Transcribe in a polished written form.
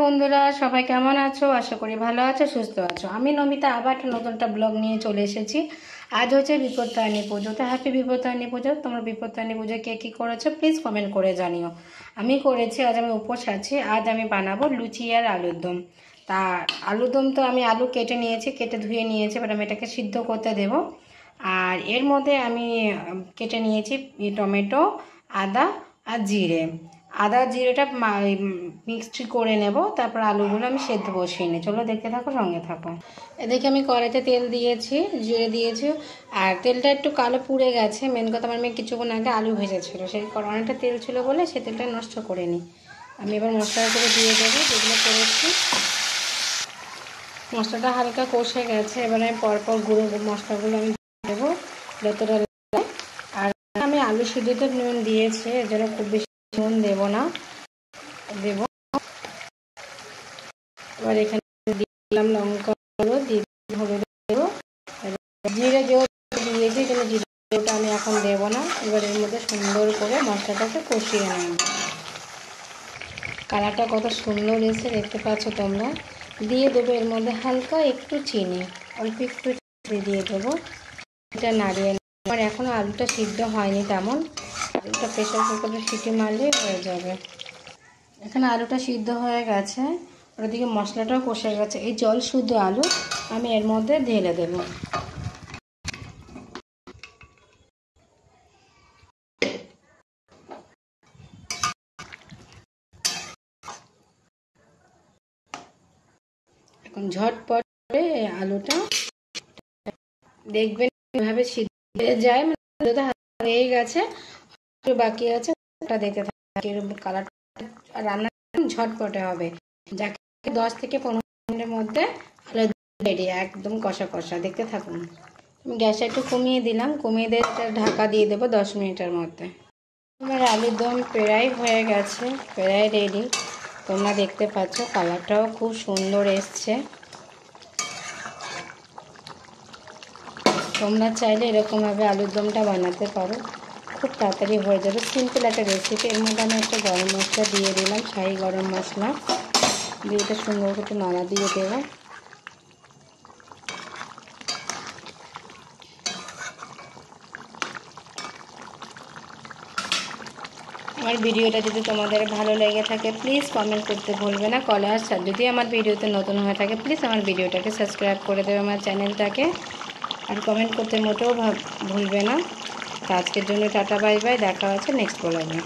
বন্ধুরা, সবাই কেমন আছো? আশা করি ভালো আছো, সুস্থ আছো। আমি নমিতা আবার একটা নতুন একটা ব্লগ নিয়ে চলে এসেছি। আজ হচ্ছে বিপত্তারিণী পুজো। তো হ্যাপি বিপত্তারিণী পুজো। তোমরা বিপত্তারিণী পুজো কে কী করেছো প্লিজ কমেন্ট করে জানিও। আমি করেছি, আজ আমি উপোস আছি। আজ আমি বানাবো লুচি আর আলুর দম। তা আলুর দম তো আমি আলু কেটে নিয়েছি, কেটে ধুয়ে নিয়েছি, এবার আমি এটাকে সিদ্ধ করতে দেবো। আর এর মধ্যে আমি কেটে নিয়েছি টমেটো, আদা আর জিরে। আদা জিরেটা মিক্সড করে নেব, তারপর আলুগুলো আমি সেদ্ধ বসিয়ে নিই। চলো দেখতে থাকো, সঙ্গে থাকো। এদিকে আমি কড়াইতে তেল দিয়েছি, জিরে দিয়েছি, আর তেলটা একটু কালো পুড়ে গেছে। মেন কথা, আমার মেয়ে কিছুক্ষণ আগে আলু ভেজেছিল, সেই অনেকটা তেল ছিল বলে সে তেলটা নষ্ট করে নিই। আমি এবার মশলা করে দিয়ে দেবো যেগুলো করেছি। মশলাটা হালকা কষে গেছে, এবার আমি পরপর গুঁড়ো মশলাগুলো আমি দেবো যতটা। আর আমি আলু সিদ্ধতে নুন দিয়েছি, এর জন্য খুব বেশি নুন দেবো না, দেব। এবার এখানে দিলাম লঙ্কা গুঁড়ো, হলুদ দেবো, জিরে যেহেতু দিয়েছি এখানে জিরেটা আমি এখন দেবো না। এবার এর মধ্যে সুন্দর করে মশলাটাকে কষিয়ে নেব। কালারটা কত সুন্দর এসে দেখতে পাচ্ছ তোমরা। দিয়ে দেবো এর মধ্যে হালকা একটু চিনি, অল্প একটু চিনি দিয়ে দেবো। এটা নাড়িয়ে নেব। আর এখনও আলুটা সিদ্ধ হয়নি তেমন, আলুটা প্রেশার কুকারে সিটি মারলেই হয়ে যাবে। এখানে আলুটা সিদ্ধ হয়ে গেছে, ওদিকে মশলাটাও কষে গেছে। এই জল শুদ্ধ আলু আমি এর মধ্যে ঢেলে দেব। এখন ঝটপট করে আলুটা দেখবেন এভাবে সিদ্ধ হয়ে যায়, মানে হয়ে গেছে, বাকি আছে ওটা দেখতে থাকে। কালার রান্না ঝটপটে হবে, যাকে 10 থেকে 15 মিনিটের মধ্যে আলু রেডি, একদম কষা কষা। দেখতে থাকুন। আমি গ্যাসটা একটু কমিয়ে দিলাম, কমিয়ে দিয়ে ঢাকা দিয়ে দেবো 10 মিনিটের মধ্যে। আমার আলুর দম প্রায় হয়ে গেছে, প্রায় রেডি। তোমরা দেখতে পাচ্ছ কালারটাও খুব সুন্দর এসছে। তোমরা চাইলে এরকমভাবে আলুর দমটা বানাতে পারো, খুব তাড়াতাড়ি হয়ে যাবে। সিম্পল একটা রেসিপি। এর মধ্যে আমি একটা গরম মশলা দিয়ে দিলাম, শাহি গরম মশলা দিয়ে এটা সুন্দর করে নাড়া দিয়ে দেবো। আমার ভিডিওটা যদি তোমাদের ভালো লেগে থাকে প্লিজ কমেন্ট করতে ভুলবে না। যদি আমার ভিডিওতে নতুন হয়ে থাকে প্লিজ আমার ভিডিওটাকে সাবস্ক্রাইব করে দেবে, আমার চ্যানেলটাকে। আর কমেন্ট করতে মোটেও ভুলবে না। তো আজকের জন্য টাটা বাই বাই, দেখা হচ্ছে নেক্সট ব্লগে।